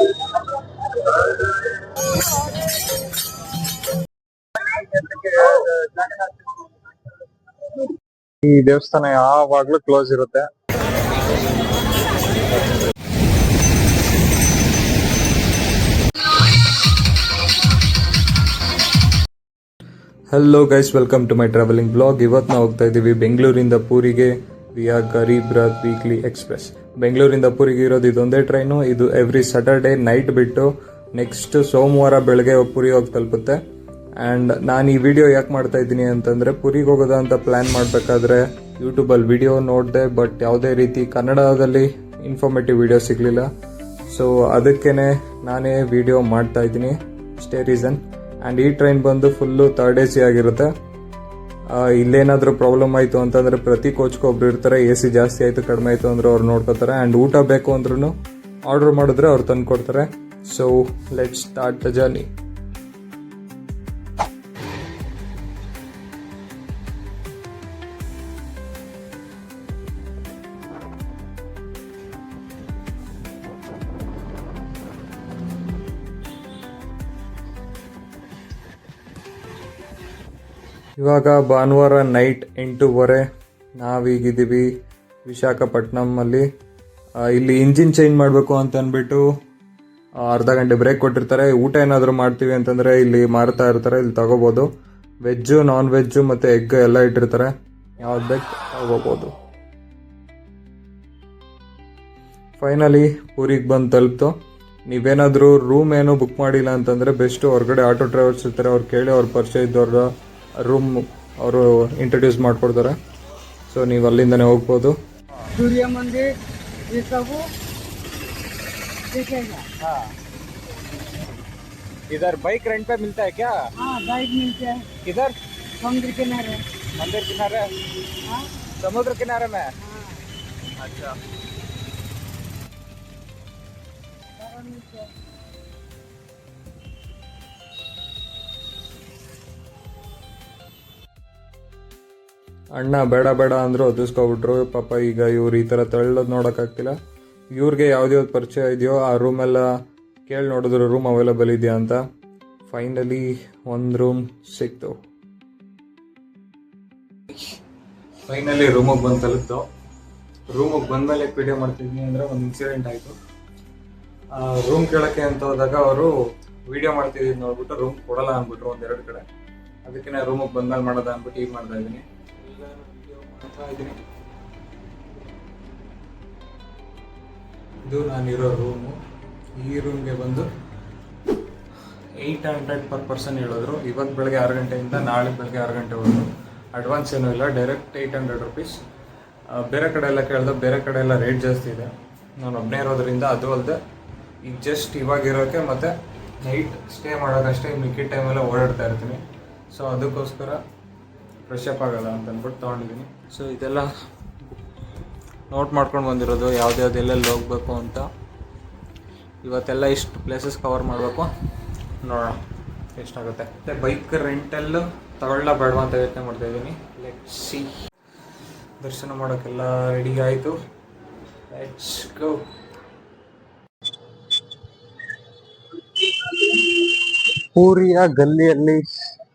ಈ ದೇವಸ್ಥಾನ ಯಾವಾಗ್ಲೂ ಕ್ಲೋಸ್ ಇರುತ್ತೆ. Hello guys, welcome to my travelling blog. ಇವತ್ತು ನಾವು ಹೋಗ್ತಾ ಇದ್ದೀವಿ ಬೆಂಗಳೂರಿಂದ ಪೂರಿಗೆ via Garib Rath weekly express. ಬೆಂಗಳೂರಿಂದ ಪೂರಿಗೆ ಇರೋದು ಇದೊಂದೇ ಟ್ರೈನು. ಇದು ಎವ್ರಿ ಸ್ಯಾಟರ್ಡೇ ನೈಟ್ ಬಿಟ್ಟು ನೆಕ್ಸ್ಟ್ ಸೋಮವಾರ ಬೆಳಗ್ಗೆ ಪುರಿ ಹೋಗಿ ತಲುಪುತ್ತೆ. ಆ್ಯಂಡ್ ನಾನು ಈ ವಿಡಿಯೋ ಯಾಕೆ ಮಾಡ್ತಾ ಇದ್ದೀನಿ ಅಂತಂದರೆ, ಪುರಿಗೆ ಹೋಗೋದ ಅಂತ ಪ್ಲ್ಯಾನ್ ಮಾಡಬೇಕಾದ್ರೆ ಯೂಟ್ಯೂಬಲ್ಲಿ ವಿಡಿಯೋ ನೋಡಿದೆ, ಬಟ್ ಯಾವುದೇ ರೀತಿ ಕನ್ನಡದಲ್ಲಿ ಇನ್ಫಾರ್ಮೇಟಿವ್ ವಿಡಿಯೋ ಸಿಗಲಿಲ್ಲ. ಸೊ ಅದಕ್ಕೇ ನಾನೇ ವಿಡಿಯೋ ಮಾಡ್ತಾ ಇದ್ದೀನಿ, ಅಷ್ಟೇ ರೀಸನ್. ಆ್ಯಂಡ್ ಈ ಟ್ರೈನ್ ಬಂದು ಫುಲ್ಲು ಥರ್ಡ್ AC ಆಗಿರುತ್ತೆ. ಇಲ್ಲೇನಾದರೂ ಪ್ರಾಬ್ಲಮ್ ಆಯಿತು ಅಂತಂದರೆ ಪ್ರತಿ ಕೋಚ್ಗೆ ಒಬ್ರು ಇರ್ತಾರೆ. AC ಜಾಸ್ತಿ ಆಯಿತು ಕಡಿಮೆ ಆಯಿತು ಅಂದರೆ ಅವ್ರು ನೋಡ್ಕೋತಾರೆ. ಆ್ಯಂಡ್ ಊಟ ಬೇಕು ಅಂದ್ರೂ ಆರ್ಡ್ರ್ ಮಾಡಿದ್ರೆ ಅವ್ರು ತಂದು ಕೊಡ್ತಾರೆ. So let's start the journey. ಇವಾಗ ಭಾನುವಾರ ನೈಟ್ 8:15 ನಾವೀಗಿದ್ದೀವಿ ವಿಶಾಖಪಟ್ಟಣಮಲ್ಲಿ. ಇಲ್ಲಿ ಇಂಜಿನ್ ಚೇಂಜ್ ಮಾಡಬೇಕು ಅಂತ ಅಂದ್ಬಿಟ್ಟು ಅರ್ಧ ಗಂಟೆ ಬ್ರೇಕ್ ಕೊಟ್ಟಿರ್ತಾರೆ. ಊಟ ಏನಾದರೂ ಮಾಡ್ತೀವಿ ಅಂತಂದರೆ ಇಲ್ಲಿ ಮಾರ್ತಾ ಇರ್ತಾರೆ, ಇಲ್ಲಿ ತಗೋಬೋದು. ವೆಜ್ಜು, ನಾನ್ ವೆಜ್ಜು ಮತ್ತು ಎಗ್ ಎಲ್ಲ ಇಟ್ಟಿರ್ತಾರೆ, ಯಾವ್ದು ಬೇಕು ತಗೋಬೋದು. ಫೈನಲಿ ಪೂರಿಗೆ ಬಂದು ತಲುಪ್ತು. ನೀವೇನಾದರೂ ರೂಮ್ ಏನೂ ಬುಕ್ ಮಾಡಿಲ್ಲ ಅಂತಂದರೆ ಬೆಸ್ಟು ಹೊರಗಡೆ ಆಟೋ ಡ್ರೈವರ್ಸ್ ಇರ್ತಾರೆ, ಅವ್ರು ಕೇಳಿ ಅವ್ರ ಪರಿಚಯ ಇದ್ದವ್ರ ರೂಮ್ ಅವರು ಇಂಟ್ರೊಡ್ಯೂಸ್ ಮಾಡಿಕೊಡ್ತಾರೆ. ಸೊ ನೀವು ಅಲ್ಲಿಂದನೇ ಹೋಗ್ಬೋದು. सूर्य मंदिर ये सब देखेगा। हाँ, इधर बाइक रेंट पे मिलता है क्या? हाँ, बाइक मिलते हैं। किधर? समुद्र किनारे। मंदिर किनारे? हाँ, समुद्र किनारे में? हाँ, अच्छा. सारा मिलते हैं। ಅಣ್ಣ ಬೇಡ ಬೇಡ ಅಂದರು, ಒದಿಸ್ಕೊಬಿಟ್ರು. ಪಾಪ ಈಗ ಇವ್ರು ಈ ಥರ ತಳ್ಳೋದು ನೋಡೋಕ್ಕಾಗ್ತಿಲ್ಲ. ಇವ್ರಿಗೆ ಯಾವ್ದು ಪರಿಚಯ ಇದೆಯೋ ಆ ರೂಮೆಲ್ಲ ಕೇಳಿ ನೋಡಿದ್ರು ರೂಮ್ ಅವೈಲೇಬಲ್ ಇದೆಯಾ ಅಂತ. ಫೈನಲಿ ಒಂದು ರೂಮ್ ಸಿಕ್ತು. ಫೈನಲಿ ರೂಮಿಗೆ ಬಂದು ತಲುಪ್ತು. ರೂಮಿಗೆ ಬಂದಮೇಲೆ ವಿಡಿಯೋ ಮಾಡ್ತಿದ್ದೀನಿ ಅಂದರೆ ಒಂದು ಇನ್ಸಿಡೆಂಟ್ ಆಯಿತು. ರೂಮ್ ಕೇಳೋಕ್ಕೆ ಅಂತ ಹೋದಾಗ ಅವರು ವಿಡಿಯೋ ಮಾಡ್ತಿದ್ದೀನಿ ನೋಡ್ಬಿಟ್ಟು ರೂಮ್ ಕೊಡಲ್ಲ ಅಂದ್ಬಿಟ್ರು ಒಂದೆರಡು ಕಡೆ. ಅದಕ್ಕೆ ನಾನು ರೂಮಿಗೆ ಬಂದ್ಮೇಲೆ ಮಾಡೋದ ಅಂದ್ಬಿಟ್ಟು ಈಗ ಮಾಡ್ತಾ ಇದ್ದೀನಿ. ಇದು ನಾನಿರೋ ರೂಮು. ಈ ರೂಮ್ಗೆ ಬಂದು 800 ಪರ್ ಪರ್ಸನ್ ಹೇಳಿದ್ರು. ಇವತ್ತು ಬೆಳಗ್ಗೆ 6 ಗಂಟೆಯಿಂದ ನಾಳೆ ಬೆಳಗ್ಗೆ 6 ಗಂಟೆವರೆಗೂ. ಅಡ್ವಾನ್ಸ್ ಏನೂ ಇಲ್ಲ, ಡೈರೆಕ್ಟ್ 800 ರುಪೀಸ್. ಬೇರೆ ಕಡೆ ಎಲ್ಲ ಕೇಳಿದೆ, ಬೇರೆ ಕಡೆ ಎಲ್ಲ ರೇಟ್ ಜಾಸ್ತಿ ಇದೆ. ನಾನು ಒಬ್ಬನೇ ಇರೋದ್ರಿಂದ, ಅದು ಅಲ್ಲದೆ ಈಗ ಜಸ್ಟ್ ಇವಾಗಿರೋಕ್ಕೆ ಮತ್ತು ನೈಟ್ ಸ್ಟೇ ಮಾಡೋಕ್ಕಷ್ಟೇ, ಮಿಕ್ಕಿ ಟೈಮೆಲ್ಲ ಓಡಾಡ್ತಾ ಇರ್ತೀನಿ. ಸೊ ಅದಕ್ಕೋಸ್ಕರ ಫ್ರೆಶ್ ಅಪ್ ಆಗೋಲ್ಲ ಅಂತ ಅಂದ್ಬಿಟ್ಟು ತೊಗೊಂಡಿದ್ದೀನಿ. ಸೊ ಇದೆಲ್ಲ ನೋಟ್ ಮಾಡ್ಕೊಂಡು ಬಂದಿರೋದು, ಯಾವ್ದು ಎಲ್ಲೆಲ್ಲಿ ಹೋಗಬೇಕು ಅಂತ. ಇವತ್ತೆಲ್ಲ ಇಷ್ಟು ಪ್ಲೇಸಸ್ ಕವರ್ ಮಾಡಬೇಕು, ನೋಡೋಣ ಎಷ್ಟಾಗುತ್ತೆ. ಮತ್ತು ಬೈಕ್ ರೆಂಟಲ್ಲು ತಗೊಳ್ಳ ಬೇಡವಾ ಅಂತ ಯೋಚನೆ ಮಾಡ್ತಾಯಿದ್ದೀನಿ. Let's see. ದರ್ಶನ ಮಾಡೋಕ್ಕೆಲ್ಲ ರೆಡಿ ಆಯಿತು, ಲೆಟ್ಸ್ ಗೋ. ಪೂರಿಯ ಗಲ್ಲಿಯಲ್ಲಿ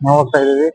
ನಾವು ಹೋಗ್ತಾ ಇದ್ದೀವಿ.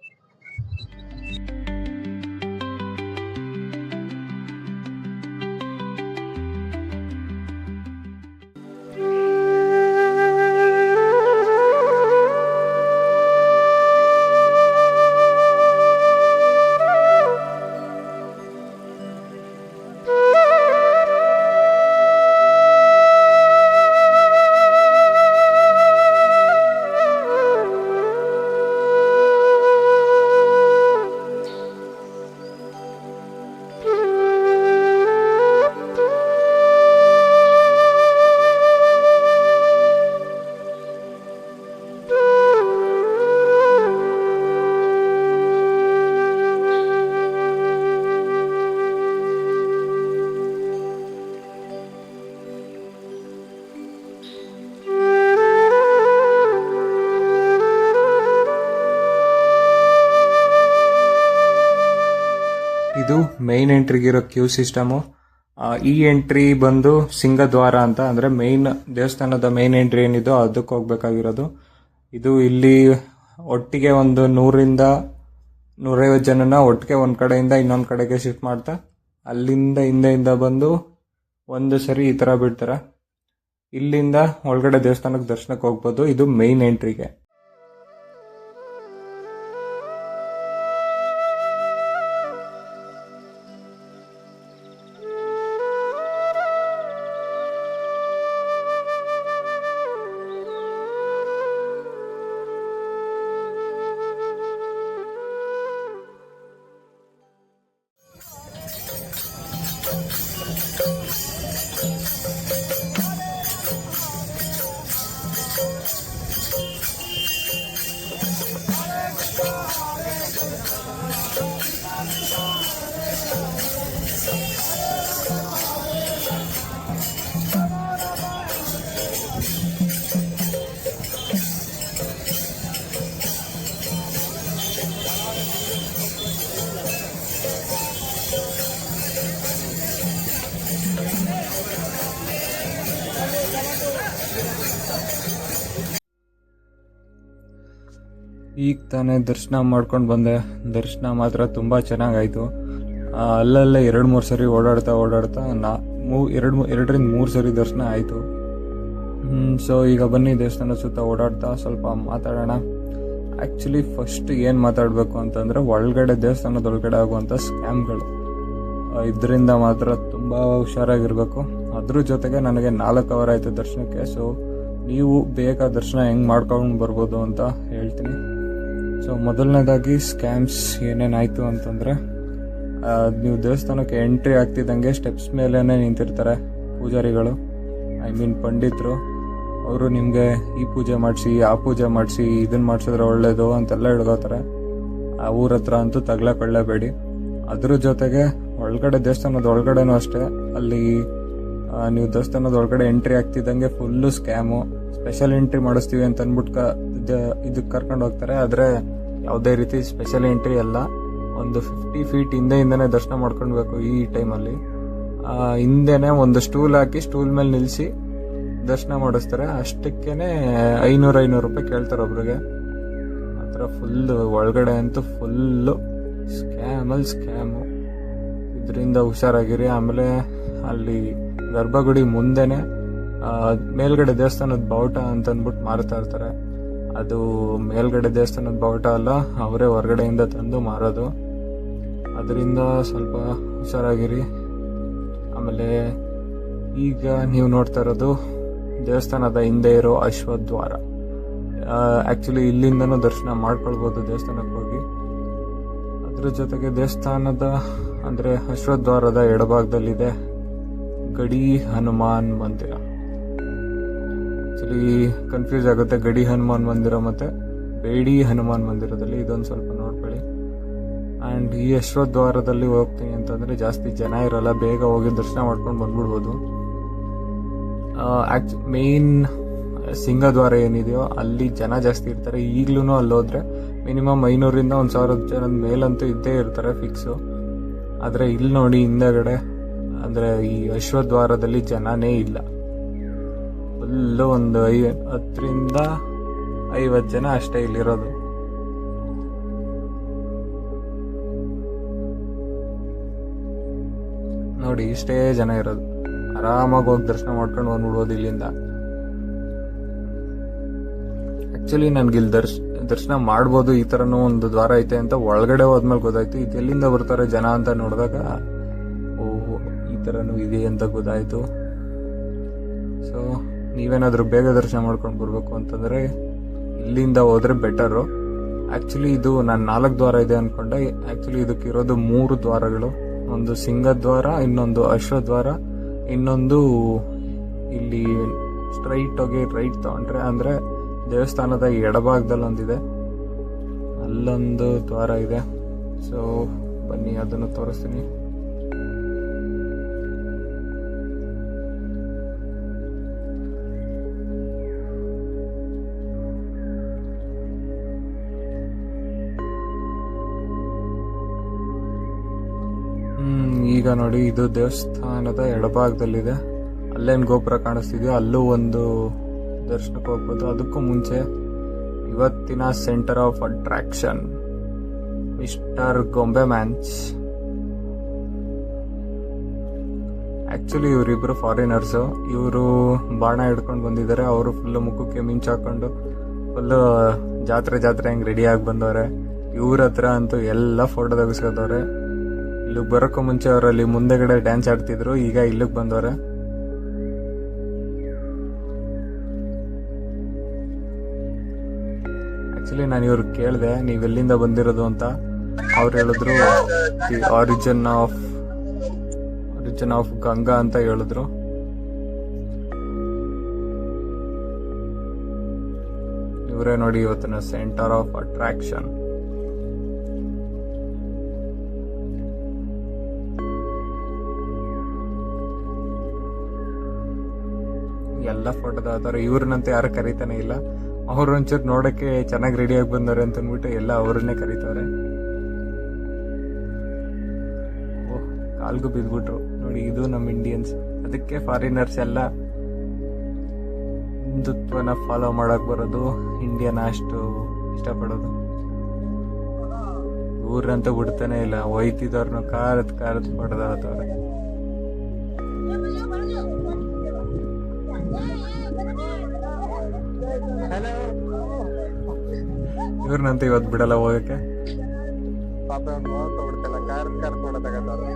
ಇದು ಮೇನ್ ಎಂಟ್ರಿಗಿರೋ ಕ್ಯೂ ಸಿಸ್ಟಮು. ಈ ಎಂಟ್ರಿ ಬಂದು ಸಿಂಗದ್ವಾರ ಅಂತ, ಅಂದರೆ ಮೇನ್ ದೇವಸ್ಥಾನದ ಮೇನ್ ಎಂಟ್ರಿ ಏನಿದೋ ಅದಕ್ಕೆ ಹೋಗ್ಬೇಕಾಗಿರೋದು. ಇದು ಇಲ್ಲಿ ಒಟ್ಟಿಗೆ ಒಂದು 100-150 ಜನನ ಒಟ್ಟಿಗೆ ಒಂದು ಕಡೆಯಿಂದ ಇನ್ನೊಂದು ಕಡೆಗೆ ಶಿಫ್ಟ್ ಮಾಡ್ತಾ ಅಲ್ಲಿಂದ ಹಿಂದೆಯಿಂದ ಬಂದು ಒಂದು ಸರಿ ಈ ಥರ ಬಿಡ್ತಾರೆ. ಇಲ್ಲಿಂದ ಒಳಗಡೆ ದೇವಸ್ಥಾನಕ್ಕೆ ದರ್ಶನಕ್ಕೆ ಹೋಗ್ಬೋದು. ಇದು ಮೇನ್ ಎಂಟ್ರಿಗೆ. ಈಗ ತಾನೇ ದರ್ಶನ ಮಾಡ್ಕೊಂಡು ಬಂದೆ. ದರ್ಶನ ಮಾತ್ರ ತುಂಬ ಚೆನ್ನಾಗಾಯಿತು. ಅಲ್ಲಲ್ಲೇ 2-3 ಸರಿ ಓಡಾಡ್ತಾ 2-3 ಸರಿ ದರ್ಶನ ಆಯಿತು. ಸೊ ಈಗ ಬನ್ನಿ ದೇವಸ್ಥಾನ ಸುತ್ತ ಓಡಾಡ್ತಾ ಸ್ವಲ್ಪ ಮಾತಾಡೋಣ. ಆ್ಯಕ್ಚುಲಿ ಫಸ್ಟ್ ಏನು ಮಾತಾಡಬೇಕು ಅಂತಂದರೆ ಒಳಗಡೆ ದೇವಸ್ಥಾನದೊಳಗಡೆ ಆಗುವಂಥ ಸ್ಕ್ಯಾಮ್ಗಳು, ಇದರಿಂದ ಮಾತ್ರ ತುಂಬ ಹುಷಾರಾಗಿರಬೇಕು. ಅದ್ರ ಜೊತೆಗೆ ನನಗೆ 4 ಅವರ್ ಆಯಿತು ದರ್ಶನಕ್ಕೆ. ಸೊ ನೀವು ಬೇಗ ದರ್ಶನ ಹೆಂಗೆ ಮಾಡ್ಕೊಂಡು ಬರ್ಬೋದು ಅಂತ ಹೇಳ್ತೀನಿ. ಸೊ ಮೊದಲನೇದಾಗಿ ಸ್ಕ್ಯಾಮ್ಸ್ ಏನೇನಾಯಿತು ಅಂತಂದರೆ, ನೀವು ದೇವಸ್ಥಾನಕ್ಕೆ ಎಂಟ್ರಿ ಆಗ್ತಿದ್ದಂಗೆ ಸ್ಟೆಪ್ಸ್ ಮೇಲೇ ನಿಂತಿರ್ತಾರೆ ಪೂಜಾರಿಗಳು, ಪಂಡಿತರು. ಅವರು ನಿಮಗೆ ಈ ಪೂಜೆ ಮಾಡಿಸಿ ಆ ಪೂಜೆ ಮಾಡಿಸಿ ಇದನ್ನು ಮಾಡಿಸಿದ್ರೆ ಒಳ್ಳೇದು ಅಂತೆಲ್ಲ ಹಿಡ್ಕೋತಾರೆ. ಆ ಊರ ಹತ್ರ ಅಂತೂ ತಗ್ಲಾಕೊಳ್ಳೇಬೇಡಿ. ಅದ್ರ ಜೊತೆಗೆ ಒಳಗಡೆ ದೇವಸ್ಥಾನದ ಒಳಗಡೆನೂ ಅಷ್ಟೇ, ಅಲ್ಲಿ ನೀವು ದೇವಸ್ಥಾನದ ಒಳಗಡೆ ಎಂಟ್ರಿ ಆಗ್ತಿದ್ದಂಗೆ ಫುಲ್ಲು ಸ್ಕ್ಯಾಮು. ಸ್ಪೆಷಲ್ ಎಂಟ್ರಿ ಮಾಡಿಸ್ತೀವಿ ಅಂತ ಅಂದ್ಬಿಟ್ಟು ಇದಕ್ಕೆ ಕರ್ಕೊಂಡು ಹೋಗ್ತಾರೆ. ಆದರೆ ಯಾವುದೇ ರೀತಿ ಸ್ಪೆಷಲ್ ಎಂಟ್ರಿ ಅಲ್ಲ. ಒಂದು 50 ಫೀಟ್ ಹಿಂದೆಯಿಂದನೇ ದರ್ಶನ ಮಾಡ್ಕೊಳ್ಬೇಕು. ಈ ಟೈಮಲ್ಲಿ ಹಿಂದೆನೇ ಒಂದು ಸ್ಟೂಲ್ ಹಾಕಿ ಸ್ಟೂಲ್ ಮೇಲೆ ನಿಲ್ಲಿಸಿ ದರ್ಶನ ಮಾಡಿಸ್ತಾರೆ. ಅಷ್ಟಕ್ಕೇ 500 ರೂಪಾಯಿ ಕೇಳ್ತಾರೆ ಒಬ್ರಿಗೆ. ಆ ಥರ ಫುಲ್ಲು ಒಳಗಡೆ ಅಂತೂ ಫುಲ್ಲು ಸ್ಕ್ಯಾಮು. ಇದರಿಂದ ಹುಷಾರಾಗಿರಿ. ಆಮೇಲೆ ಅಲ್ಲಿ ಗರ್ಭಗುಡಿ ಮುಂದೆನೆ ಮೇಲ್ಗಡೆ ದೇವಸ್ಥಾನದ ಬಾವುಟ ಅಂತ ಅಂದ್ಬಿಟ್ಟು ಮಾರ್ತಾ ಇರ್ತಾರೆ. ಅದು ಮೇಲ್ಗಡೆ ದೇವಸ್ಥಾನದ ಬಾವುಟ ಅಲ್ಲ, ಅವರೇ ಹೊರಗಡೆಯಿಂದ ತಂದು ಮಾರೋದು. ಅದರಿಂದ ಸ್ವಲ್ಪ ಹುಷಾರಾಗಿರಿ. ಆಮೇಲೆ ಈಗ ನೀವು ನೋಡ್ತಾ ಇರೋದು ದೇವಸ್ಥಾನದ ಹಿಂದೆ ಇರೋ ಅಶ್ವದ್ವಾರ. ಆ್ಯಕ್ಚುಲಿ ಇಲ್ಲಿಂದನೂ ದರ್ಶನ ಮಾಡ್ಕೊಳ್ಬೋದು ದೇವಸ್ಥಾನಕ್ಕೆ ಹೋಗಿ. ಅದ್ರ ಜೊತೆಗೆ ದೇವಸ್ಥಾನದ ಅಂದರೆ ಅಶ್ವದ್ವಾರದ ಎಡಭಾಗದಲ್ಲಿದೆ ಗಡಿ ಹನುಮಾನ್ ಮಂದಿರ. ಆ್ಯಕ್ಚುಲಿ ಕನ್ಫ್ಯೂಸ್ ಆಗುತ್ತೆ ಗಡಿ ಹನುಮಾನ್ ಮಂದಿರ ಮತ್ತು ಬೇಡಿ ಹನುಮಾನ್ ಮಂದಿರದಲ್ಲಿ. ಇದೊಂದು ಸ್ವಲ್ಪ ನೋಡ್ಕೊಳ್ಳಿ. ಆ್ಯಂಡ್ ಈ ಅಶ್ವದ್ವಾರದಲ್ಲಿ ಹೋಗ್ತೀನಿ ಅಂತಂದರೆ ಜಾಸ್ತಿ ಜನ ಇರಲ್ಲ, ಬೇಗ ಹೋಗಿ ದರ್ಶನ ಮಾಡ್ಕೊಂಡು ಬಂದ್ಬಿಡ್ಬೋದು. ಮೇನ್ ಸಿಂಗದ್ವಾರ ಏನಿದೆಯೋ ಅಲ್ಲಿ ಜನ ಜಾಸ್ತಿ ಇರ್ತಾರೆ. ಈಗಲೂ ಅಲ್ಲಿ ಹೋದ್ರೆ ಮಿನಿಮಮ್ 500ರಿಂದ 1000 ಜನದ ಮೇಲಂತೂ ಇದ್ದೇ ಇರ್ತಾರೆ ಫಿಕ್ಸು. ಆದರೆ ಇಲ್ಲಿ ನೋಡಿ ಹಿಂದೆಗಡೆ ಅಂದರೆ ಈ ಅಶ್ವದ್ವಾರದಲ್ಲಿ ಜನನೇ ಇಲ್ಲ. ಫುಲ್ಲು ಒಂದು 10ರಿಂದ 50 ಜನ ಅಷ್ಟೇ ಇಲ್ಲಿರೋದು. ನೋಡಿ ಇಷ್ಟೇ ಜನ ಇರೋದು. ಆರಾಮಾಗಿ ಹೋಗಿ ದರ್ಶನ ಮಾಡ್ಕೊಂಡು ಬಂದ್ಬಿಡ್ಬೋದು ಇಲ್ಲಿಂದ. ಆ್ಯಕ್ಚುಲಿ ನನಗೆ ಇಲ್ಲಿ ದರ್ಶನ ಮಾಡ್ಬೋದು, ಈ ಥರನೂ ಒಂದು ದ್ವಾರ ಐತೆ ಅಂತ ಒಳಗಡೆ ಹೋದ್ಮೇಲೆ ಗೊತ್ತಾಯ್ತು. ಇದು ಎಲ್ಲಿಂದ ಬರ್ತಾರೆ ಜನ ಅಂತ ನೋಡಿದಾಗ ಓಹ್ ಈ ಥರನೂ ಇದೆ ಅಂತ ಗೊತ್ತಾಯಿತು. ಸೊ ನೀವೇನಾದರೂ ಬೇಗ ದರ್ಶನ ಮಾಡ್ಕೊಂಡು ಬರಬೇಕು ಅಂತಂದರೆ ಇಲ್ಲಿಂದ ಹೋದರೆ ಬೆಟರು. ಆ್ಯಕ್ಚುಲಿ ಇದು ನಾನು 4 ದ್ವಾರ ಇದೆ ಅಂದ್ಕೊಂಡೆ. ಆ್ಯಕ್ಚುಲಿ ಇದಕ್ಕಿರೋದು 3 ದ್ವಾರಗಳು. ಒಂದು ಸಿಂಗದ್ವಾರ, ಇನ್ನೊಂದು ಅಶ್ವದ್ವಾರ, ಇನ್ನೊಂದು ಇಲ್ಲಿ ಸ್ಟ್ರೈಟ್ ಹೋಗಿ ರೈಟ್ ತಗೊಂಡ್ರೆ ಅಂದರೆ ದೇವಸ್ಥಾನದ ಎಡಭಾಗದಲ್ಲಿ ಒಂದಿದೆ, ಅಲ್ಲೊಂದು ದ್ವಾರ ಇದೆ. ಸೊ ಬನ್ನಿ ಅದನ್ನು ತೋರಿಸ್ತೀನಿ. ಈ ಈಗ ನೋಡಿ ಇದು ದೇವಸ್ಥಾನದ ಎಡಭಾಗದಲ್ಲಿದೆ. ಅಲ್ಲೇನು ಗೋಪುರ ಕಾಣಿಸ್ತಿದೆಯೋ ಅಲ್ಲೂ ಒಂದು ದರ್ಶನಕ್ಕೆ ಹೋಗ್ಬೋದು. ಅದಕ್ಕೂ ಮುಂಚೆ ಇವತ್ತಿನ ಸೆಂಟರ್ ಆಫ್ ಅಟ್ರಾಕ್ಷನ್ ಮಿಸ್ಟರ್ ಗೊಂಬೆ ಮ್ಯಾನ್ಸ್. ಆಕ್ಚುಲಿ ಇವರಿಬ್ರು ಫಾರಿನರ್ಸ್. ಇವರು ಬಾಣ ಹಿಡ್ಕೊಂಡು ಬಂದಿದ್ದಾರೆ. ಅವರು ಫುಲ್ ಮುಖಕ್ಕೆ ಮಿಂಚಾಕೊಂಡು ಫುಲ್ ಜಾತ್ರೆ ಹೆಂಗ್ ರೆಡಿ ಆಗಿ ಬಂದವ್ರೆ. ಇವ್ರ ಹತ್ರ ಅಂತೂ ಎಲ್ಲ ಫೋಟೋ ತೆಗೆಸ್ಕೊತವ್ರೆ. ಇಲ್ಲಿಗೆ ಬರೋಕ್ಕೂ ಮುಂಚೆ ಅವರಲ್ಲಿ ಮುಂದೆಗಡೆ ಡ್ಯಾನ್ಸ್ ಆಡ್ತಿದ್ರು, ಈಗ ಇಲ್ಲಿಗೆ ಬಂದವ್ರೆ. ಆಕ್ಚುಲಿ ನಾನು ಇವ್ರಿಗೆ ಕೇಳಿದೆ ನೀವೆಲ್ಲಿಂದ ಬಂದಿರೋದು ಅಂತ. ಅವ್ರು ಹೇಳಿದ್ರು ದಿ ಆರಿಜಿನ್ ಆಫ್ ಗಂಗಾ ಅಂತ ಹೇಳಿದ್ರು. ಇವರೇ ನೋಡಿ ಇವತ್ತಿನ ಸೆಂಟರ್ ಆಫ್ ಅಟ್ರಾಕ್ಷನ್. ಎಲ್ಲ ಫೋಟೋ ತಗೋತಾರೆ. ಇವ್ರನ್ನಂತೂ ಯಾರು ಕರೀತಾನೆ ಇಲ್ಲ. ಅವ್ರು ಒಂಚೂರು ನೋಡಕ್ಕೆ ಚೆನ್ನಾಗಿ ರೆಡಿಯಾಗಿ ಬಂದವ್ರೆ ಅಂತ ಅಂದ್ಬಿಟ್ಟು ಎಲ್ಲ ಅವ್ರನ್ನೇ ಕರೀತವ್ರೆ. ಓಹ್, ಕಾಲ್ಗೂ ಬಿದ್ಬಿಟ್ರು ನೋಡಿ. ಇದು ನಮ್ಮ ಇಂಡಿಯನ್ಸ್. ಅದಕ್ಕೆ ಫಾರಿನರ್ಸ್ ಎಲ್ಲ ಹಿಂದುತ್ವನ ಫಾಲೋ ಮಾಡಕ್ ಬರೋದು, ಇಂಡಿಯನ್ ಅಷ್ಟು ಇಷ್ಟಪಡೋದು. ಊರಂತೂ ಬಿಡ್ತಾನೆ ಇಲ್ಲ. ಒಯ್ತಿದವ್ರನ್ನ ಕಾರತ್ ಪಡೆದವ್ರೆ. ಇವ್ರನ್ನಂತೂ ಇವತ್ತು ಬಿಡಲ್ಲ ಹೋಗಕ್ಕೆ. ಪಾಪ ಬಿಡ್ತಲ್ಲ, ಕಾರ್ ಫೋಟೋ ತಗೋತಾರೆ.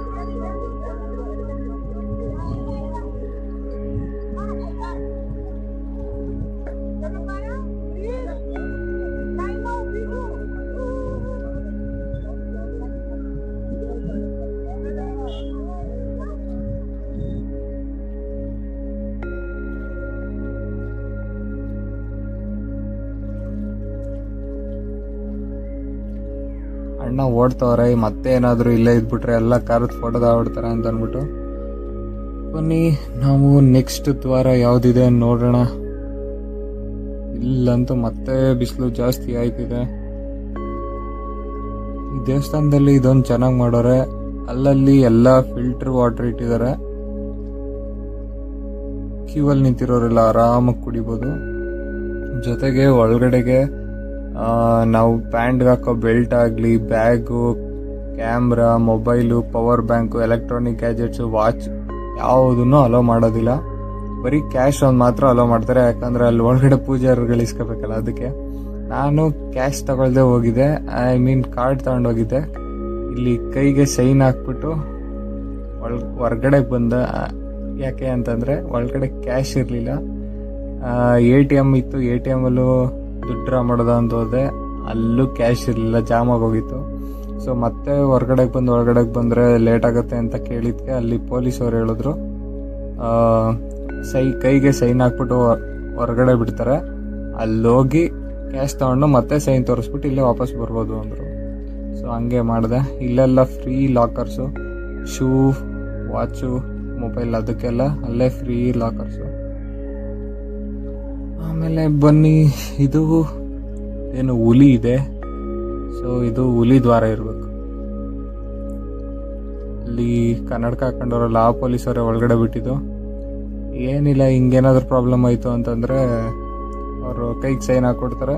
ಅಣ್ಣ ಓಡ್ತವ್ರೆ. ಮತ್ತೆ ಏನಾದ್ರು ಇಲ್ಲೇ ಇದ್ಬಿಟ್ರೆ ಎಲ್ಲ ಕಾರದ ಫೋಟೋ ತಗೊಡ್ತಾರೆ ಅಂತ ಅಂದ್ಬಿಟ್ಟು. ಬನ್ನಿ ನಾವು ನೆಕ್ಸ್ಟ್ ದ್ವಾರ ಯಾವ್ದಿದೆ ನೋಡೋಣ. ಇಲ್ಲಂತೂ ಮತ್ತೆ ಬಿಸಿಲು ಜಾಸ್ತಿ ಆಯ್ತಿದೆ. ಈ ದೇವಸ್ಥಾನದಲ್ಲಿ ಇದೊಂದು ಚೆನ್ನಾಗಿ ಮಾಡೋರೆ. ಅಲ್ಲಲ್ಲಿ ಎಲ್ಲ ಫಿಲ್ಟರ್ ವಾಟರ್ ಇಟ್ಟಿದ್ದಾರೆ. ಕ್ಯೂ ಅಲ್ಲಿ ನಿಂತಿರೋರೆಲ್ಲ ಆರಾಮಾಗಿ ಕುಡಿಬೋದು. ಜೊತೆಗೆ ಒಳಗಡೆಗೆ ನಾವು ಪ್ಯಾಂಟ್ಗೆ ಹಾಕೋ ಬೆಲ್ಟ್ ಆಗಲಿ, bag, camera, mobile, power bank, electronic gadgets, watch ಯಾವುದನ್ನು ಅಲೋ ಮಾಡೋದಿಲ್ಲ. ಬರೀ ಕ್ಯಾಶ್ ಒಂದು ಮಾತ್ರ ಅಲೋ ಮಾಡ್ತಾರೆ. ಯಾಕಂದ್ರೆ ಅಲ್ಲಿ ಒಳಗಡೆ ಪೂಜಾರಿಗಳು ಇಸ್ಕೋಬೇಕಲ್ಲ. ಅದಕ್ಕೆ ನಾನು ಕ್ಯಾಶ್ ತಗೊಳ್ದೆ ಹೋಗಿದ್ದೆ. ಕಾರ್ಡ್ ತಗೊಂಡೋಗಿದ್ದೆ. ಇಲ್ಲಿ ಕೈಗೆ ಸೈನ್ ಹಾಕ್ಬಿಟ್ಟು ಹೊರ್ಗಡೆ ಬಂದ. ಯಾಕೆ ಅಂತಂದ್ರೆ ಒಳಗಡೆ ಕ್ಯಾಶ್ ಇರಲಿಲ್ಲ. ATM ಇತ್ತು. ATM ಅಲ್ಲೂ ದುಡ್ಡು ಡ್ರಾ ಮಾಡೋದ ಅಂತ ಹೋದೆ. ಅಲ್ಲೂ ಕ್ಯಾಶ್ ಇರಲಿಲ್ಲ, ಜಾಮ್ ಆಗೋಗಿತ್ತು. ಸೊ ಮತ್ತೆ ಒಳಗಡೆ ಬಂದರೆ ಲೇಟ್ ಆಗುತ್ತೆ ಅಂತ ಕೇಳಿದ್ಕೆ ಅಲ್ಲಿ ಪೊಲೀಸ್ ಅವ್ರು ಹೇಳಿದ್ರು ಕೈಗೆ ಸೈನ್ ಹಾಕ್ಬಿಟ್ಟು ಹೊರಗಡೆ ಬಿಡ್ತಾರೆ. ಅಲ್ಲೋಗಿ ಕ್ಯಾಶ್ ತಗೊಂಡು ಮತ್ತೆ ಸೈನ್ ತೋರಿಸ್ಬಿಟ್ಟು ಇಲ್ಲೇ ವಾಪಸ್ ಬರ್ಬೋದು ಅಂದರು. ಸೊ ಹಂಗೆ ಮಾಡಿದೆ. ಇಲ್ಲೆಲ್ಲ free lockers, shoe, watch, mobile ಅದಕ್ಕೆಲ್ಲ ಅಲ್ಲೇ ಫ್ರೀ ಲಾಕರ್ಸು. ಆಮೇಲೆ ಬನ್ನಿ, ಇದು ಏನು ಹುಲಿ ಇದೆ. ಸೊ ಇದು ಹುಲಿ ದ್ವಾರ ಇರಬೇಕು. ಇಲ್ಲಿ ಕನ್ನಡಕ ಹಾಕೊಂಡವ್ರಲ್ಲ ಆ ಪೊಲೀಸರೇ ಒಳಗಡೆ ಬಿಟ್ಟಿದ್ದು. ಏನಿಲ್ಲ, ಹಿಂಗೇನಾದ್ರೂ ಪ್ರಾಬ್ಲಮ್ ಆಯಿತು ಅಂತಂದರೆ ಅವರು ಕೈಗೆ ಸೈನ್ ಹಾಕ್ಕೊಡ್ತಾರೆ.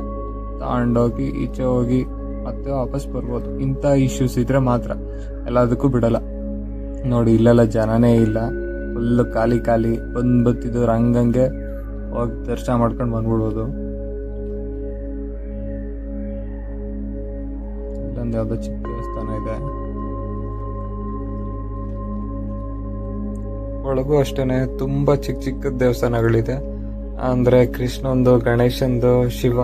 ತಗೊಂಡೋಗಿ ಈಚೆ ಹೋಗಿ ಮತ್ತೆ ವಾಪಸ್ ಬರ್ಬೋದು. ಇಂಥ ಇಶ್ಯೂಸ್ ಇದ್ರೆ ಮಾತ್ರ, ಎಲ್ಲದಕ್ಕೂ ಬಿಡಲ್ಲ. ನೋಡಿ ಇಲ್ಲೆಲ್ಲ ಜನನೇ ಇಲ್ಲ, ಫುಲ್ಲು ಖಾಲಿ ಬಂದ್ಬತ್ತಿದ್ರು. ಹಂಗಂಗೆ ಹೋಗಿ ದರ್ಶನ ಮಾಡ್ಕೊಂಡು ಬಂದ್ಬಿಡ್ಬೋದು. ಇಲ್ಲೊಂದು ಯಾವುದೋ ಚಿಕ್ಕ ದೇವಸ್ಥಾನ ಇದೆ. ಒಳಗೂ ಅಷ್ಟೇನೆ ತುಂಬಾ ಚಿಕ್ಕ ದೇವಸ್ಥಾನಗಳಿದೆ. ಅಂದ್ರೆ ಕೃಷ್ಣಂದು, ಗಣೇಶಂದು, ಶಿವ,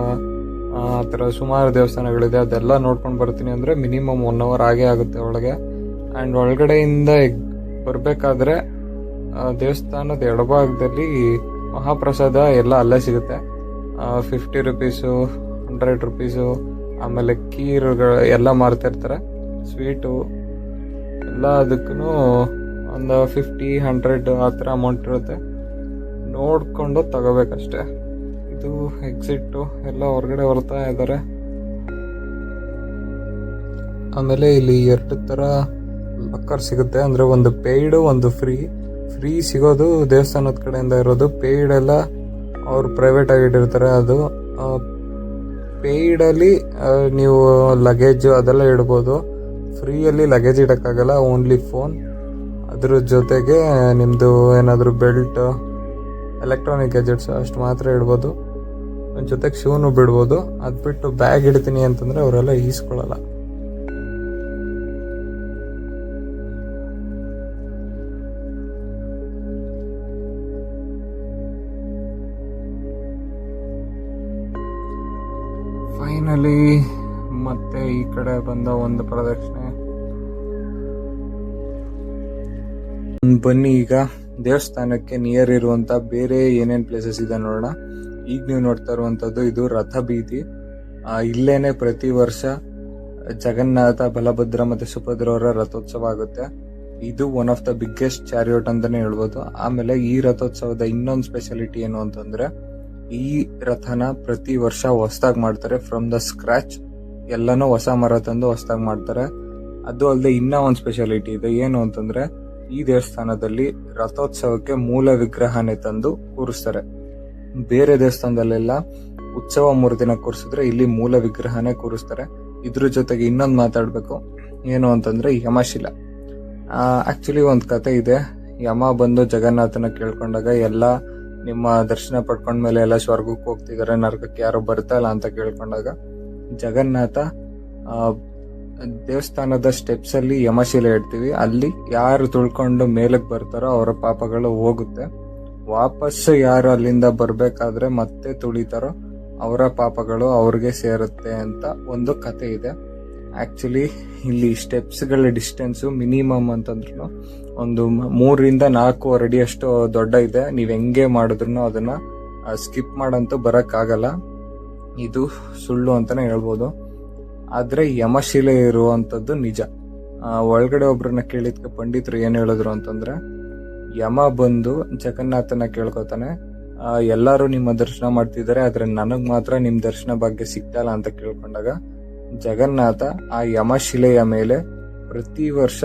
ಆ ಥರ ಸುಮಾರು ದೇವಸ್ಥಾನಗಳಿದೆ. ಅದೆಲ್ಲ ನೋಡ್ಕೊಂಡು ಬರ್ತೀನಿ ಅಂದ್ರೆ ಮಿನಿಮಮ್ 1 hour ಆಗೇ ಆಗುತ್ತೆ ಒಳಗೆ. ಆ್ಯಂಡ್ ಒಳಗಡೆಯಿಂದ ಬರಬೇಕಾದ್ರೆ ದೇವಸ್ಥಾನದ ಎಡಭಾಗದಲ್ಲಿ ಮಹಾಪ್ರಸಾದ ಎಲ್ಲ ಅಲ್ಲೇ ಸಿಗುತ್ತೆ. 50 ರೂಪೀಸು, 100 ರೂಪೀಸು, ಆಮೇಲೆ ಕೀರುಗಳು ಎಲ್ಲ ಮಾರ್ತಿರ್ತಾರೆ. ಸ್ವೀಟು ಎಲ್ಲ ಅದಕ್ಕೂ ಒಂದು 50-100 ಆ ಥರ ಅಮೌಂಟ್ ಇರುತ್ತೆ. ನೋಡಿಕೊಂಡು ತಗೋಬೇಕಷ್ಟೆ. ಇದು ಎಕ್ಸಿಟ್ಟು, ಎಲ್ಲ ಹೊರಗಡೆ ಬರ್ತಾ ಇದ್ದಾರೆ. ಆಮೇಲೆ ಇಲ್ಲಿ 2 ಥರ ಲಕ್ಕರ್ ಸಿಗುತ್ತೆ. ಅಂದರೆ ಒಂದು ಪೇಯ್ಡು ಒಂದು ಫ್ರೀ ಸಿಗೋದು ದೇವಸ್ಥಾನದ ಕಡೆಯಿಂದ ಇರೋದು. ಪೇಯ್ಡ್ ಎಲ್ಲ ಅವ್ರು ಪ್ರೈವೇಟ್ ಆಗಿ ಇಟ್ಟಿರ್ತಾರೆ. ಅದು ಪೇಯ್ಡಲ್ಲಿ ನೀವು ಲಗೇಜು ಅದೆಲ್ಲ ಇಡ್ಬೋದು. ಫ್ರೀಯಲ್ಲಿ ಲಗೇಜ್ ಇಡೋಕ್ಕಾಗಲ್ಲ, ಓನ್ಲಿ ಫೋನ್. ಅದ್ರ ಜೊತೆಗೆ ನಿಮ್ಮದು ಏನಾದರೂ ಬೆಲ್ಟ್, ಎಲೆಕ್ಟ್ರಾನಿಕ್ ಗ್ಯಾಜೆಟ್ಸ್ ಅಷ್ಟು ಮಾತ್ರ ಇಡ್ಬೋದು. ಜೊತೆಗೆ ಶೂನು ಬಿಡ್ಬೋದು. ಅದು ಬಿಟ್ಟು ಬ್ಯಾಗ್ ಇಡ್ತೀನಿ ಅಂತಂದರೆ ಅವರೆಲ್ಲ ಈಸ್ಕೊಳ್ಳಲ್ಲ. ಫೈನಲಿ ಮತ್ತೆ ಈ ಕಡೆ ಬಂದ ಒಂದು ಪ್ರದಕ್ಷಿಣೆ. ಬನ್ನಿ ಈಗ ದೇವಸ್ಥಾನಕ್ಕೆ ನಿಯರ್ ಇರುವಂತ ಬೇರೆ ಏನೇನ್ ಪ್ಲೇಸಸ್ ಇದೆ ನೋಡೋಣ. ಈಗ ನೀವು ನೋಡ್ತಾ ಇರುವಂತದ್ದು ಇದು ರಥ ಬೀದಿ. ಇಲ್ಲೇನೆ ಪ್ರತಿ ವರ್ಷ ಜಗನ್ನಾಥ, ಬಲಭದ್ರ ಮತ್ತೆ ಸುಭದ್ರ ಅವರ ರಥೋತ್ಸವ ಆಗುತ್ತೆ. ಇದು ಒನ್ ಆಫ್ ದ ಬಿಗ್ಗೆಸ್ಟ್ ಚಾರಿಯೋಟ್ ಅಂತಾನೆ ಹೇಳ್ಬೋದು. ಆಮೇಲೆ ಈ ರಥೋತ್ಸವದ ಇನ್ನೊಂದು ಸ್ಪೆಷಾಲಿಟಿ ಏನು ಅಂತಂದ್ರೆ, ಈ ರಥನ ಪ್ರತಿ ವರ್ಷ ಹೊಸದಾಗಿ ಮಾಡ್ತಾರೆ. ಫ್ರಮ್ ದ ಸ್ಕ್ರಾಚ್ ಎಲ್ಲಾನು ಹೊಸ ಮರ ತಂದು ಹೊಸದಾಗಿ ಮಾಡ್ತಾರೆ. ಅದು ಅಲ್ಲದೆ ಇನ್ನ ಒಂದು ಸ್ಪೆಷಾಲಿಟಿ ಇದೆ. ಏನು ಅಂತಂದ್ರೆ, ಈ ದೇವಸ್ಥಾನದಲ್ಲಿ ರಥೋತ್ಸವಕ್ಕೆ ಮೂಲ ವಿಗ್ರಹನೇ ತಂದು ಕೂರಿಸ್ತಾರೆ. ಬೇರೆ ದೇವಸ್ಥಾನದಲ್ಲೆಲ್ಲ ಉತ್ಸವ ಮೂರ್ತಿನ ಕೂರಿಸಿದ್ರೆ, ಇಲ್ಲಿ ಮೂಲ ವಿಗ್ರಹನೇ ಕೂರಿಸ್ತಾರೆ. ಇದ್ರ ಜೊತೆಗೆ ಇನ್ನೊಂದು ಮಾತಾಡ್ಬೇಕು. ಏನು ಅಂತಂದ್ರೆ, ಯಮಶಿಲ. ಆಕ್ಚುಲಿ ಒಂದು ಕತೆ ಇದೆ. ಯಮ ಬಂದು ಜಗನ್ನಾಥನ ಕೇಳ್ಕೊಂಡಾಗ ಎಲ್ಲ ನಿಮ್ಮ ದರ್ಶನ ಪಡ್ಕೊಂಡ್ಮೇಲೆ ಎಲ್ಲ ಸ್ವರ್ಗಕ್ಕೆ ಹೋಗ್ತಿದಾರೆ, ನರಕಕ್ಕೆ ಯಾರು ಬರ್ತಾ ಇಲ್ಲ ಅಂತ ಕೇಳ್ಕೊಂಡಾಗ ಜಗನ್ನಾಥ ದೇವಸ್ಥಾನದ ಸ್ಟೆಪ್ಸ್ ಅಲ್ಲಿ ಯಮಶಿಲೆ ಇಡ್ತೀವಿ. ಅಲ್ಲಿ ಯಾರು ತುಳ್ಕೊಂಡು ಮೇಲಕ್ಕೆ ಬರ್ತಾರೋ ಅವರ ಪಾಪಗಳು ಹೋಗುತ್ತೆ. ವಾಪಸ್ ಯಾರು ಅಲ್ಲಿಂದ ಬರ್ಬೇಕಾದ್ರೆ ಮತ್ತೆ ತುಳಿತಾರೋ ಅವರ ಪಾಪಗಳು ಅವ್ರಿಗೆ ಸೇರುತ್ತೆ ಅಂತ ಒಂದು ಕತೆ ಇದೆ. ಆಕ್ಚುಲಿ ಇಲ್ಲಿ ಸ್ಟೆಪ್ಸ್ಗಳ ಡಿಸ್ಟೆನ್ಸ್ ಮಿನಿಮಮ್ ಅಂತಂದ್ರು ಒಂದು 3-4 ಅಡಿ ಅಷ್ಟು ದೊಡ್ಡ ಇದೆ. ನೀವ್ ಹೆಂಗೆ ಮಾಡಿದ್ರು ಅದನ್ನ ಸ್ಕಿಪ್ ಮಾಡಂತೂ ಬರಕ್ಕಾಗಲ್ಲ. ಇದು ಸುಳ್ಳು ಅಂತಾನೆ ಹೇಳ್ಬೋದು. ಆದ್ರೆ ಯಮಶಿಲೆ ಇರುವಂತದ್ದು ನಿಜ. ಒಳಗಡೆ ಒಬ್ರನ್ನ ಕೇಳಿದ್ಕೆ ಪಂಡಿತರು ಏನ್ ಹೇಳಿದ್ರು ಅಂತಂದ್ರೆ, ಯಮ ಬಂದು ಜಗನ್ನಾಥನ ಕೇಳ್ಕೊತಾನೆ, ಎಲ್ಲಾರು ನಿಮ್ಮ ದರ್ಶನ ಮಾಡ್ತಿದ್ದಾರೆ, ಆದ್ರೆ ನನಗ್ ಮಾತ್ರ ನಿಮ್ ದರ್ಶನ ಭಾಗ್ಯ ಸಿಗ್ತಲ್ಲ ಅಂತ ಕೇಳ್ಕೊಂಡಾಗ ಜಗನ್ನಾಥ ಆ ಯಮಶಿಲೆಯ ಮೇಲೆ ಪ್ರತಿ ವರ್ಷ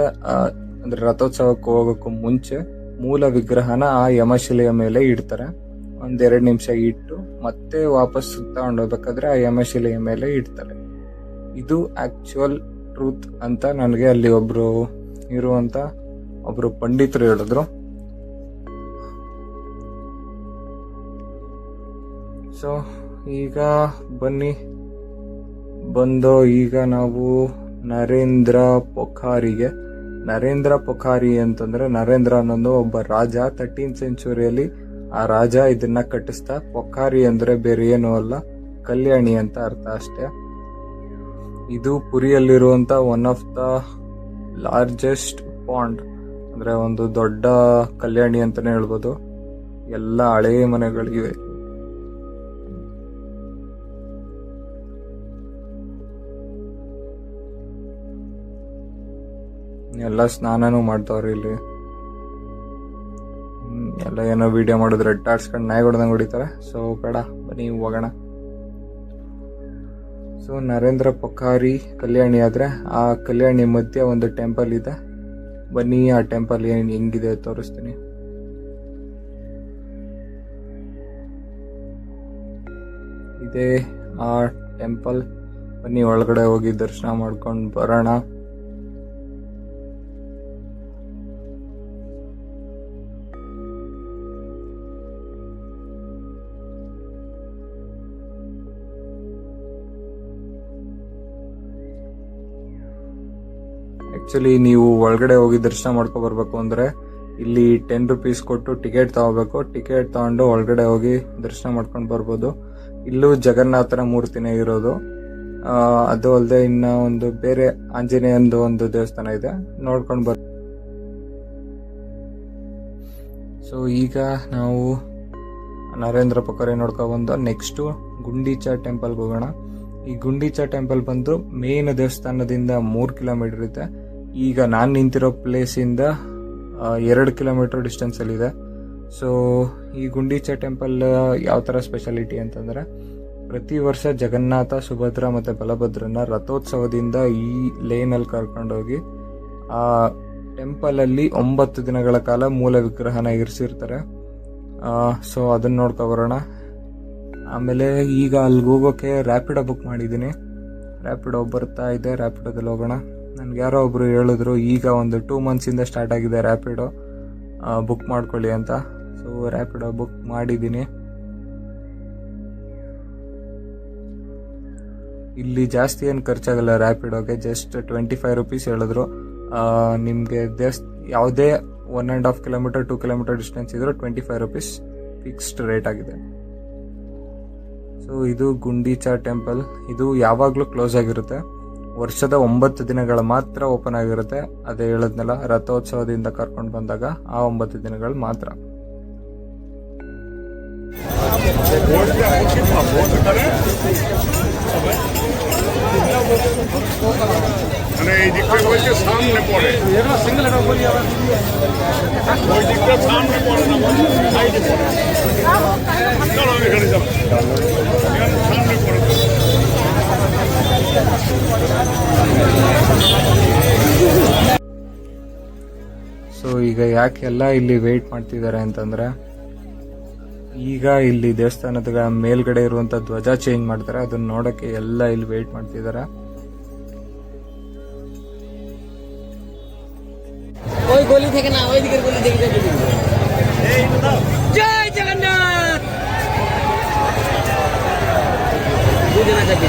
ಅಂದ್ರೆ ರಥೋತ್ಸವಕ್ಕೆ ಹೋಗೋಕ್ಕೂ ಮುಂಚೆ ಮೂಲ ವಿಗ್ರಹನ ಆ ಯಮಶಿಲೆಯ ಮೇಲೆ ಇಡ್ತಾರೆ. 1-2 ನಿಮಿಷ ಇಟ್ಟು ಮತ್ತೆ ವಾಪಸ್ ತಗೊಂಡೋಗ್ಬೇಕಾದ್ರೆ ಆ ಯಮಶಿಲೆಯ ಮೇಲೆ ಇಡ್ತಾರೆ. ಇದು ಆಕ್ಚುಯಲ್ ಟ್ರೂತ್ ಅಂತ ನನಗೆ ಅಲ್ಲಿ ಒಬ್ರು ಪಂಡಿತರು ಹೇಳಿದ್ರು. ಸೊ ಈಗ ಬನ್ನಿ ಈಗ ನಾವು ನರೇಂದ್ರ ಪೊಖಾರಿ ಅಂತಂದ್ರೆ, ನರೇಂದ್ರ ಅನ್ನೋದು ಒಬ್ಬ ರಾಜ. 13th ಸೆಂಚುರಿಯಲ್ಲಿ ಆ ರಾಜ ಇದನ್ನ ಕಟ್ಟಿಸ್ತಾ. ಪೊಖಾರಿ ಅಂದ್ರೆ ಬೇರೆ ಏನೂ ಅಲ್ಲ, ಕಲ್ಯಾಣಿ ಅಂತ ಅರ್ಥ ಅಷ್ಟೇ. ಇದು ಪುರಿಯಲ್ಲಿರುವಂತ one of the largest pond, ಅಂದ್ರೆ ಒಂದು ದೊಡ್ಡ ಕಲ್ಯಾಣಿ ಅಂತಾನೆ ಹೇಳ್ಬೋದು. ಎಲ್ಲ ಹಳೇ ಮನೆಗಳಿವೆ. ಎಲ್ಲ ಸ್ನಾನನೂ ಮಾಡ್ತಾವ್ರಿ ಇಲ್ಲಿ. ಎಲ್ಲ ಏನೋ ವಿಡಿಯೋ ಮಾಡಿದ್ರೆ ಟಾಡ್ಸ್ಕೊಂಡು ನಾಯಿ ಹೊಡೆದಂಗೆ ಹೊಡಿತಾರೆ. ಸೊ ಬೇಡ, ಬನ್ನಿ ಹೋಗೋಣ. ಸೊ ನರೇಂದ್ರ ಪೊಖಾರಿ ಕಲ್ಯಾಣಿ ಆದ್ರೆ, ಆ ಕಲ್ಯಾಣಿ ಮಧ್ಯೆ ಒಂದು ಟೆಂಪಲ್ ಇದೆ. ಬನ್ನಿ ಆ ಟೆಂಪಲ್ ಹೆಂಗಿದೆ ತೋರಿಸ್ತೀನಿ. ಇದೇ ಆ ಟೆಂಪಲ್. ಬನ್ನಿ ಒಳಗಡೆ ಹೋಗಿ ದರ್ಶನ ಮಾಡ್ಕೊಂಡು ಬರೋಣ. ಆಕ್ಚುಲಿ ನೀವು ಒಳಗಡೆ ಹೋಗಿ ದರ್ಶನ ಮಾಡ್ಕೊ ಬರ್ಬೇಕು ಅಂದ್ರೆ ಇಲ್ಲಿ 10 ರೂಪೀಸ್ ಕೊಟ್ಟು ಟಿಕೆಟ್ ತಗೋಬೇಕು. ಟಿಕೆಟ್ ತಗೊಂಡು ಒಳಗಡೆ ಹೋಗಿ ದರ್ಶನ ಮಾಡ್ಕೊಂಡು ಬರ್ಬೋದು. ಇಲ್ಲೂ ಜಗನ್ನಾಥನ ಮೂರ್ತಿನೇ ಇರೋದು. ಅದು ಅಲ್ಲದೆ ಇನ್ನ ಒಂದು ಬೇರೆ ಆಂಜನೇಯಂದು ಒಂದು ದೇವಸ್ಥಾನ ಇದೆ, ನೋಡ್ಕೊಂಡು ಬರ್. ಸೊ ಈಗ ನಾವು ನರೇಂದ್ರ ಪೊಖಾರಿ ನೋಡ್ಕೊಂಡ್ ಬಂದು ನೆಕ್ಸ್ಟ್ ಗುಂಡೀಚಾ ಟೆಂಪಲ್ಗೆ ಹೋಗೋಣ. ಈ ಗುಂಡೀಚಾ ಟೆಂಪಲ್ ಬಂದು ಮೇನ್ ದೇವಸ್ಥಾನದಿಂದ 3 ಕಿಲೋಮೀಟರ್ ಇದೆ. ಈಗ ನಾನು ನಿಂತಿರೋ ಪ್ಲೇಸ್ ಇಂದ 2 ಕಿಲೋಮೀಟರ್ ಡಿಸ್ಟೆನ್ಸ್ ಅಲ್ಲಿ ಇದೆ. ಸೊ ಈ ಗುಂಡೀಚಾ ಟೆಂಪಲ್ ಯಾವ ತರ ಸ್ಪೆಷಾಲಿಟಿ ಅಂತಂದ್ರೆ, ಪ್ರತಿ ವರ್ಷ ಜಗನ್ನಾಥ, ಸುಭದ್ರ ಮತ್ತೆ ಬಲಭದ್ರನ ರಥೋತ್ಸವದಿಂದ ಈ ಲೇನ್ ಅಲ್ಲಿ ಕರ್ಕೊಂಡೋಗಿ ಆ ಟೆಂಪಲಲ್ಲಿ 9 ದಿನಗಳ ಕಾಲ ಮೂಲ ವಿಗ್ರಹನ ಇರಿಸಿರ್ತಾರೆ. ಸೊ ಅದನ್ನ ನೋಡ್ಕೊಬರೋಣ. ಆಮೇಲೆ ಈಗ ಅಲ್ಲಿಗೆ ಹೋಗೋಕ್ಕೆ ರ್ಯಾಪಿಡೋ ಬುಕ್ ಮಾಡಿದ್ದೀನಿ. ರ್ಯಾಪಿಡೋ ಬರ್ತಾ ಇದೆ, ರ್ಯಾಪಿಡೋದಲ್ಲಿ ಹೋಗೋಣ. ನನಗೆ ಯಾರೋ ಒಬ್ರು ಹೇಳಿದ್ರು ಈಗ ಒಂದು 2 ಮಂತ್ಸಿಂದ ಸ್ಟಾರ್ಟ್ ಆಗಿದೆ ರ್ಯಾಪಿಡೋ, ಬುಕ್ ಮಾಡ್ಕೊಳ್ಳಿ ಅಂತ. ಸೊ ರ್ಯಾಪಿಡೋ ಬುಕ್ ಮಾಡಿದ್ದೀನಿ. ಇಲ್ಲಿ ಜಾಸ್ತಿ ಏನು ಖರ್ಚಾಗಲ್ಲ ರ್ಯಾಪಿಡೋಗೆ, ಜಸ್ಟ್ 25 ರೂಪೀಸ್ ಹೇಳಿದ್ರು. ನಿಮಗೆ ಯಾವುದೇ 1.5 ಕಿಲೋಮೀಟರ್ 2 ಕಿಲೋಮೀಟರ್ ಡಿಸ್ಟೆನ್ಸ್ ಇದ್ರೂ 25 ರೂಪೀಸ್ ಫಿಕ್ಸ್ಡ್ ರೇಟ್ ಆಗಿದೆ. ಸೊ ಇದು ಗುಂಡೀಚಾ ಟೆಂಪಲ್. ಇದು ಯಾವಾಗಲೂ ಕ್ಲೋಸ್ ಆಗಿರುತ್ತೆ, ವರ್ಷದ 9 ದಿನಗಳು ಮಾತ್ರ ಓಪನ್ ಆಗಿರುತ್ತೆ. ಅದೇ ಹೇಳಿದ್ನಲ್ಲ, ರಥೋತ್ಸವದಿಂದ ಕರ್ಕೊಂಡು ಬಂದಾಗ ಆ 9 ದಿನಗಳು ಮಾತ್ರ. মানে এই দিকটা বলছে সামনে পড়ে, ওই দিকটা সামনে পড়ে না, সাইডে পড়ে। চলো আমি এখানে যাবো, সামনে পড়ে। ಸೊ ಈಗ ಯಾಕೆಲ್ಲ ಇಲ್ಲಿ ವೆಯ್ಟ್ ಮಾಡ್ತಿದ್ದಾರೆ ಅಂತಂದ್ರೆ, ಈಗ ಇಲ್ಲಿ ದೇವಸ್ಥಾನದ ಮೇಲ್ಗಡೆ ಇರುವಂತ ಧ್ವಜ ಚೇಂಜ್ ಮಾಡ್ತಾರೆ, ಅದನ್ನ ನೋಡಕ್ಕೆ ಎಲ್ಲ ಇಲ್ಲಿ ವೆಯ್ಟ್ ಮಾಡ್ತಿದ್ದಾರೆ. ওই গলি থেকে না, ওই দিকের গলি থেকে যাবে। জয় জগন্নাথ। বুঝে না যাবে।